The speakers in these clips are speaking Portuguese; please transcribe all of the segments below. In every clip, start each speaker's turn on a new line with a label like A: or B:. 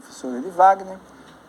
A: professor Eli Wagner.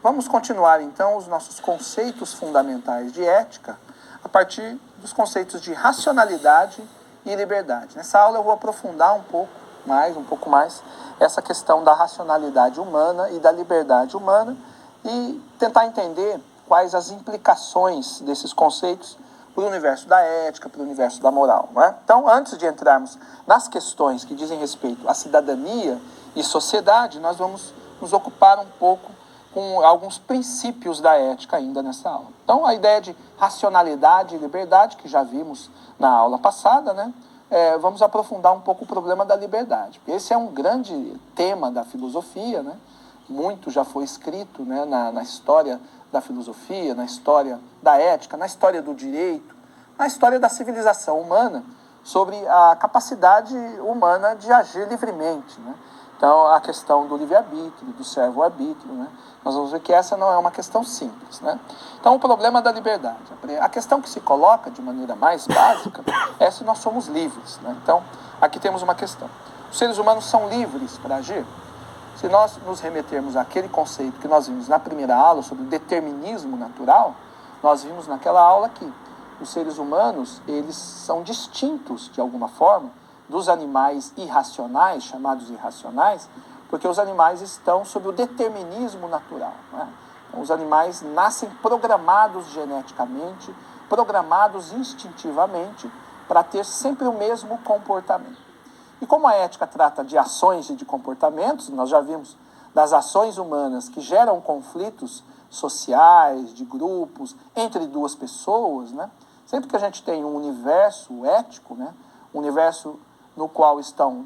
A: Vamos continuar, então, os nossos conceitos fundamentais de ética a partir dos conceitos de racionalidade e liberdade. Nessa aula eu vou aprofundar um pouco mais, essa questão da racionalidade humana e da liberdade humana e tentar entender quais as implicações desses conceitos para o universo da ética, para o universo da moral. Não é? Então, antes de entrarmos nas questões que dizem respeito à cidadania e sociedade, nós vamos nos ocupar um pouco com alguns princípios da ética ainda nessa aula. Então, a ideia de racionalidade e liberdade, que já vimos na aula passada, né? Vamos aprofundar um pouco o problema da liberdade. Porque esse é um grande tema da filosofia, né? Muito já foi escrito, né, na história da filosofia, na história da ética, na história do direito, na história da civilização humana, sobre a capacidade humana de agir livremente, né? Então, a questão do livre-arbítrio, do servo-arbítrio, né? Nós vamos ver que essa não é uma questão simples, né? Então, o problema da liberdade. A questão que se coloca de maneira mais básica é se nós somos livres, né? Então, aqui temos uma questão. Os seres humanos são livres para agir? Se nós nos remetermos àquele conceito que nós vimos na primeira aula sobre o determinismo natural, nós vimos naquela aula que os seres humanos, eles são distintos, de alguma forma, dos animais irracionais, chamados irracionais, porque os animais estão sob o determinismo natural, né? Os animais nascem programados geneticamente, programados instintivamente, para ter sempre o mesmo comportamento. E como a ética trata de ações e de comportamentos, nós já vimos das ações humanas que geram conflitos sociais, de grupos, entre duas pessoas, né? Sempre que a gente tem um universo ético, né? Um universo no qual estão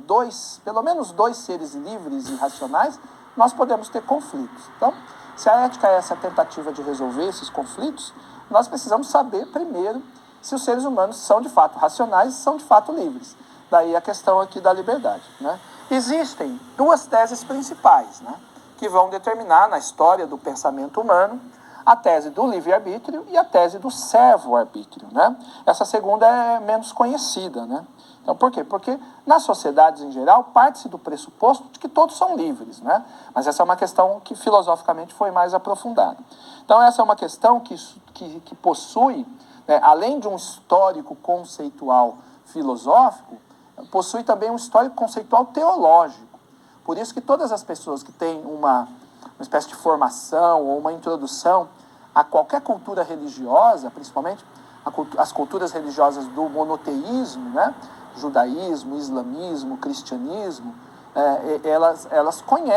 A: pelo menos dois seres livres e racionais, nós podemos ter conflitos. Então, se a ética é essa tentativa de resolver esses conflitos, nós precisamos saber primeiro se os seres humanos são de fato racionais e são de fato livres. Daí a questão aqui da liberdade, né? Existem duas teses principais, né, que vão determinar na história do pensamento humano a tese do livre-arbítrio e a tese do servo-arbítrio, né? Essa segunda é menos conhecida, né? Então, por quê? Porque nas sociedades em geral parte-se do pressuposto de que todos são livres, né? Mas essa é uma questão que filosoficamente foi mais aprofundada. Então, essa é uma questão que possui, né, além de um histórico conceitual filosófico, possui também um histórico conceitual teológico. Por isso que todas as pessoas que têm uma espécie de formação ou uma introdução a qualquer cultura religiosa, principalmente as culturas religiosas do monoteísmo, né? Judaísmo, islamismo, cristianismo, elas conhecem